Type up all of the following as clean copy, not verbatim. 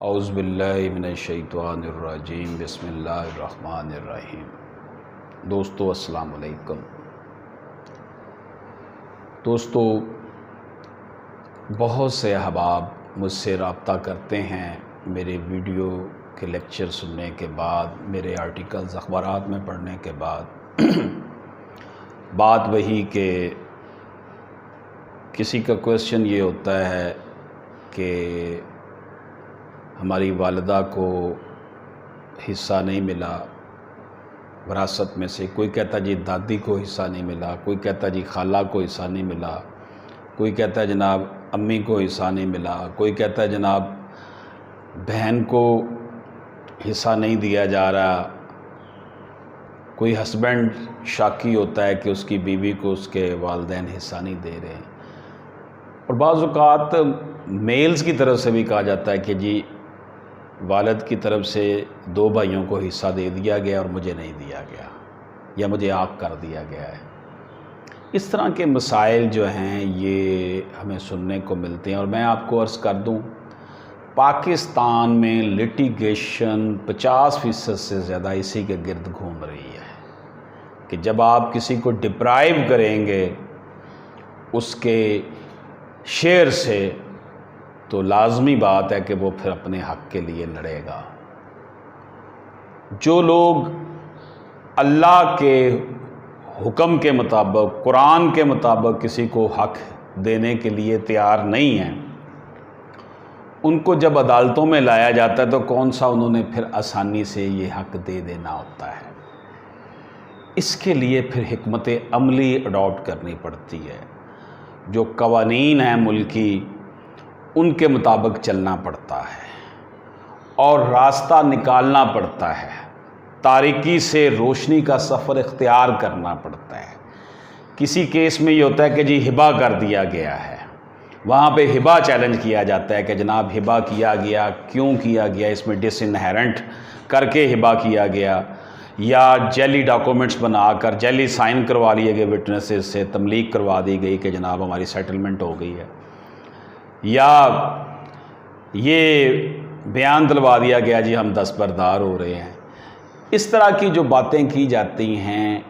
اعوذ باللہ من الشیطان الرجیم بسم اللہ الرحمن الرحیم۔ دوستو السلام علیکم۔ دوستو بہت سے احباب مجھ سے رابطہ کرتے ہیں میرے ویڈیو کے لیکچر سننے کے بعد، میرے آرٹیکلز اخبارات میں پڑھنے کے بعد بات وہی کہ کسی کا کویسچن یہ ہوتا ہے کہ ہماری والدہ کو حصہ نہیں ملا وراثت میں سے، کوئی کہتا جی دادی کو حصہ نہیں ملا، کوئی کہتا جی خالہ کو حصہ نہیں ملا، کوئی کہتا ہے جناب امی کو حصہ نہیں ملا، کوئی کہتا ہے جناب بہن کو حصہ نہیں دیا جا رہا، کوئی ہسبینڈ شاکی ہوتا ہے کہ اس کی بیوی کو اس کے والدین حصہ نہیں دے رہے، اور بعض اوقات میلز کی طرف سے بھی کہا جاتا ہے کہ جی والد کی طرف سے 2 بھائیوں کو حصہ دے دیا گیا اور مجھے نہیں دیا گیا یا مجھے عاق کر دیا گیا ہے۔ اس طرح کے مسائل جو ہیں یہ ہمیں سننے کو ملتے ہیں، اور میں آپ کو عرض کر دوں پاکستان میں لٹیگیشن 50% سے زیادہ اسی کے گرد گھوم رہی ہے کہ جب آپ کسی کو ڈپرائیو کریں گے اس کے شیئر سے تو لازمی بات ہے کہ وہ پھر اپنے حق کے لیے لڑے گا۔ جو لوگ اللہ کے حکم کے مطابق، قرآن کے مطابق کسی کو حق دینے کے لیے تیار نہیں ہیں، ان کو جب عدالتوں میں لایا جاتا ہے تو کون سا انہوں نے پھر آسانی سے یہ حق دے دینا ہوتا ہے۔ اس کے لیے پھر حکمت عملی اڈاپٹ کرنی پڑتی ہے، جو قوانین ہیں ملکی ان کے مطابق چلنا پڑتا ہے اور راستہ نکالنا پڑتا ہے، تاریکی سے روشنی کا سفر اختیار کرنا پڑتا ہے۔ کسی کیس میں یہ ہوتا ہے کہ جی ہبہ کر دیا گیا ہے، وہاں پہ ہبہ چیلنج کیا جاتا ہے کہ جناب ہبہ کیا گیا، کیوں کیا گیا، اس میں ڈس انہیرنٹ کر کے ہبہ کیا گیا، یا جعلی ڈاکومنٹس بنا کر جعلی سائن کروا لیے گئے وٹنسز سے، تملیک کروا دی گئی کہ جناب ہماری سیٹلمنٹ ہو گئی ہے، یا یہ بیان دلوا دیا گیا جی ہم دستبردار ہو رہے ہیں۔ اس طرح کی جو باتیں کی جاتی ہیں،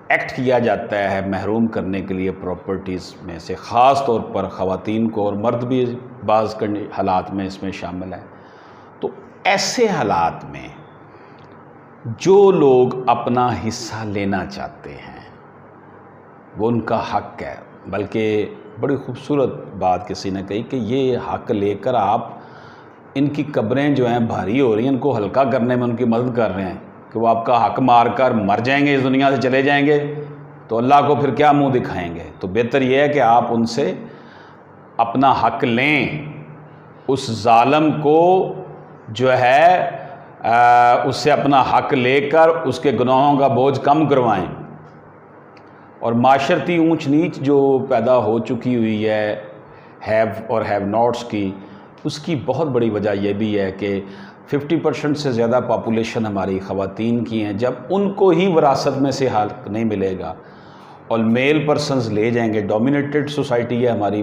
ایکٹ کیا جاتا ہے محروم کرنے کے لیے پراپرٹیز میں سے، خاص طور پر خواتین کو، اور مرد بھی بعض حالات میں اس میں شامل ہیں۔ تو ایسے حالات میں جو لوگ اپنا حصہ لینا چاہتے ہیں وہ ان کا حق ہے، بلکہ بڑی خوبصورت بات کسی نے کہی کہ یہ حق لے کر آپ ان کی قبریں جو ہیں بھاری ہو رہی ہیں، ان کو ہلکا کرنے میں ان کی مدد کر رہے ہیں کہ وہ آپ کا حق مار کر مر جائیں گے، اس دنیا سے چلے جائیں گے تو اللہ کو پھر کیا منہ دکھائیں گے۔ تو بہتر یہ ہے کہ آپ ان سے اپنا حق لیں، اس ظالم کو جو ہے اس سے اپنا حق لے کر اس کے گناہوں کا بوجھ کم کروائیں۔ اور معاشرتی اونچ نیچ جو پیدا ہو چکی ہوئی ہے ہیو اور ہیو ناٹس کی، اس کی بہت بڑی وجہ یہ بھی ہے کہ 50% سے زیادہ پاپولیشن ہماری خواتین کی ہیں۔ جب ان کو ہی وراثت میں سے حق نہیں ملے گا اور میل پرسنز لے جائیں گے، ڈومینیٹڈ سوسائٹی ہے ہماری،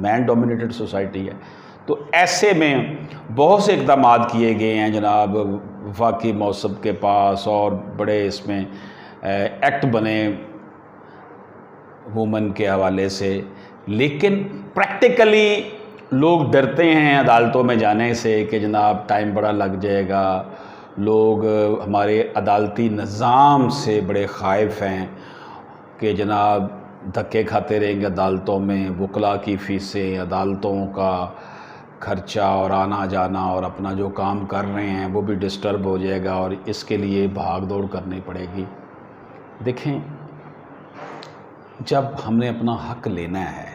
مین ڈومینیٹڈ سوسائٹی ہے، تو ایسے میں بہت سے اقدامات کیے گئے ہیں جناب وفاقی موصب کے پاس، اور بڑے اس میں ایکٹ بنے وومن کے حوالے سے، لیکن پریکٹیکلی لوگ ڈرتے ہیں عدالتوں میں جانے سے کہ جناب ٹائم بڑا لگ جائے گا، لوگ ہمارے عدالتی نظام سے بڑے خائف ہیں کہ جناب دھکے کھاتے رہیں گے عدالتوں میں، وکلاء کی فیسیں، عدالتوں کا خرچہ اور آنا جانا، اور اپنا جو کام کر رہے ہیں وہ بھی ڈسٹرب ہو جائے گا، اور اس کے لیے بھاگ دوڑ کرنی پڑے گی۔ دیکھیں، جب ہم نے اپنا حق لینا ہے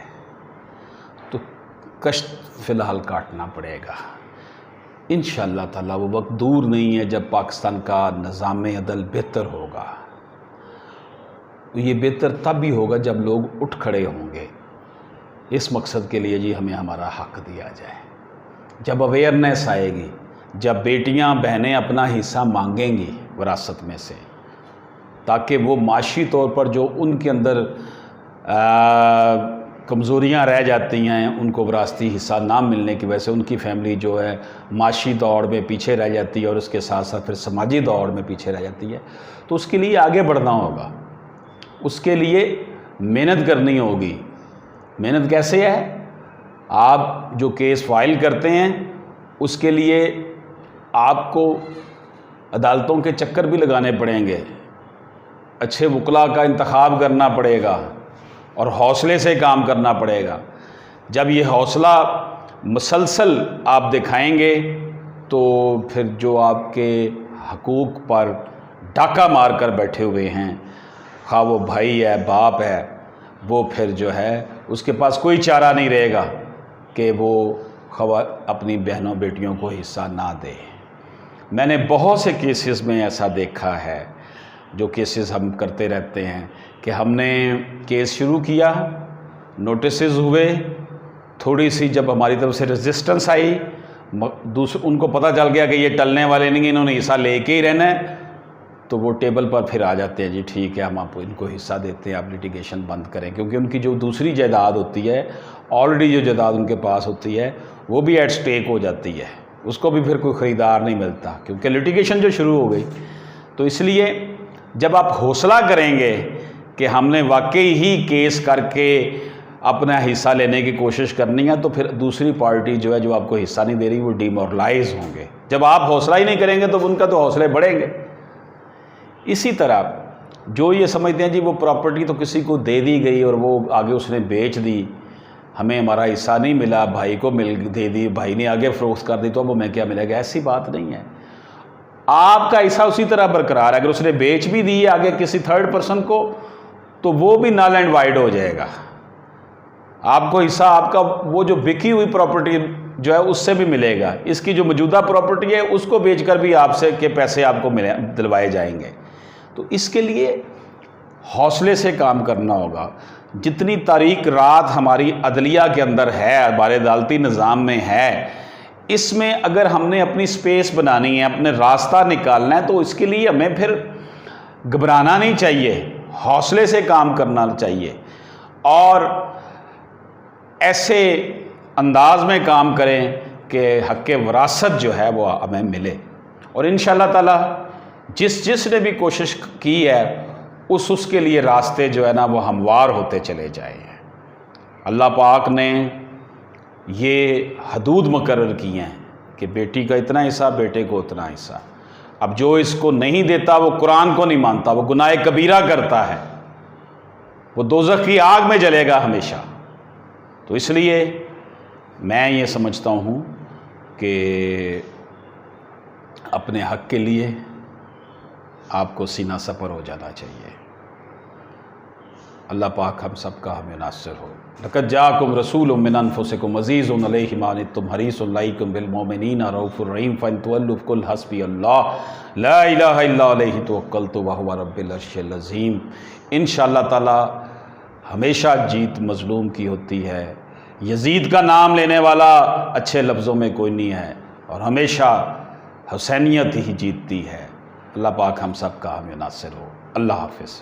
تو کشت فی الحال کاٹنا پڑے گا۔ انشاءاللہ تعالیٰ وہ وقت دور نہیں ہے جب پاکستان کا نظام عدل بہتر ہوگا۔ یہ بہتر تب بھی ہوگا جب لوگ اٹھ کھڑے ہوں گے اس مقصد کے لیے جی ہمیں ہمارا حق دیا جائے، جب اویئرنیس آئے گی، جب بیٹیاں بہنیں اپنا حصہ مانگیں گی وراثت میں سے، تاکہ وہ معاشی طور پر جو ان کے اندر کمزوریاں رہ جاتی ہیں، ان کو وراثتی حصہ نہ ملنے کی وجہ سے ان کی فیملی جو ہے معاشی دوڑ میں پیچھے رہ جاتی ہے اور اس کے ساتھ ساتھ پھر سماجی دوڑ میں پیچھے رہ جاتی ہے، تو اس کے لیے آگے بڑھنا ہوگا، اس کے لیے محنت کرنی ہوگی۔ محنت کیسے ہے؟ آپ جو کیس فائل کرتے ہیں اس کے لیے آپ کو عدالتوں کے چکر بھی لگانے پڑیں گے، اچھے وکلاء کا انتخاب کرنا پڑے گا اور حوصلے سے کام کرنا پڑے گا۔ جب یہ حوصلہ مسلسل آپ دکھائیں گے تو پھر جو آپ کے حقوق پر ڈاکہ مار کر بیٹھے ہوئے ہیں، خواہ وہ بھائی ہے، باپ ہے، وہ پھر جو ہے اس کے پاس کوئی چارہ نہیں رہے گا کہ وہ اپنی بہنوں بیٹیوں کو حصہ نہ دے۔ میں نے بہت سے کیسز میں ایسا دیکھا ہے، جو کیسز ہم کرتے رہتے ہیں کہ ہم نے کیس شروع کیا، نوٹسز ہوئے، تھوڑی سی جب ہماری طرف سے ریزسٹنس آئی، ان کو پتہ چل گیا کہ یہ ٹلنے والے نہیں، انہوں نے حصہ لے کے ہی رہنا ہے، تو وہ ٹیبل پر پھر آ جاتے ہیں، جی ٹھیک ہے ہم آپ ان کو حصہ دیتے ہیں، آپ لیٹیگیشن بند کریں، کیونکہ ان کی جو دوسری جائیداد ہوتی ہے، آلریڈی جو جائیداد ان کے پاس ہوتی ہے وہ بھی ایٹ سٹیک ہو جاتی ہے، اس کو بھی پھر کوئی خریدار نہیں ملتا، کیونکہ لیٹیگیشن جو شروع ہو گئی۔ تو اس لیے جب آپ حوصلہ کریں گے کہ ہم نے واقعی ہی کیس کر کے اپنا حصہ لینے کی کوشش کرنی ہے، تو پھر دوسری پارٹی جو ہے جو آپ کو حصہ نہیں دے رہی وہ ڈیمورلائز ہوں گے۔ جب آپ حوصلہ ہی نہیں کریں گے تو ان کا تو حوصلے بڑھیں گے۔ اسی طرح جو یہ سمجھتے ہیں جی وہ پراپرٹی تو کسی کو دے دی گئی اور وہ آگے اس نے بیچ دی، ہمیں ہمارا حصہ نہیں ملا، بھائی کو دے دی، بھائی نے آگے فروخت کر دی تو اب ہمیں کیا ملے گا، ایسی بات نہیں ہے۔ آپ کا حصہ اسی طرح برقرار ہے، اگر اس نے بیچ بھی دی آگے کسی تھرڈ پرسن کو تو وہ بھی نل اینڈ وائڈ ہو جائے گا، آپ کو حصہ آپ کا وہ جو بکی ہوئی پراپرٹی جو ہے اس سے بھی ملے گا، اس کی جو موجودہ پراپرٹی ہے اس کو بیچ کر بھی آپ سے کے پیسے آپ کو دلوائے جائیں گے۔ تو اس کے لیے حوصلے سے کام کرنا ہوگا۔ جتنی تاریک رات ہماری عدلیہ کے اندر ہے، ہمارے عدالتی نظام میں ہے، اس میں اگر ہم نے اپنی سپیس بنانی ہے، اپنے راستہ نکالنا ہے، تو اس کے لیے ہمیں پھر گھبرانا نہیں چاہیے، حوصلے سے کام کرنا چاہیے اور ایسے انداز میں کام کریں کہ حق وراثت جو ہے وہ ہمیں ملے۔ اور انشاءاللہ تعالی جس نے بھی کوشش کی ہے اس کے لیے راستے جو ہے نا وہ ہموار ہوتے چلے جائیں ہیں۔ اللہ پاک نے یہ حدود مقرر کی ہیں کہ بیٹی کا اتنا حصہ، بیٹے کو اتنا حصہ۔ اب جو اس کو نہیں دیتا وہ قرآن کو نہیں مانتا، وہ گناہ کبیرہ کرتا ہے، وہ دوزخ کی آگ میں جلے گا ہمیشہ۔ تو اس لیے میں یہ سمجھتا ہوں کہ اپنے حق کے لیے آپ کو سینہ سپر ہو جانا چاہیے۔ اللہ پاک ہم سب کا ہمیں ناصر ہو۔ لقد جاءکم رسول من انفسکم عزیز علیہ ما عنتم حریص علیکم بالمؤمنین رؤوف رحیم فإن تولوا فقل حسبی اللہ لا الہ الا علیہ توکلت وہو رب العرش العظیم۔ انشاءاللہ تعالی ہمیشہ جیت مظلوم کی ہوتی ہے، یزید کا نام لینے والا اچھے لفظوں میں کوئی نہیں ہے، اور ہمیشہ حسینیت ہی جیتتی ہے۔ اللہ پاک ہم سب کا ہمیں ناصر ہو۔ اللہ حافظ۔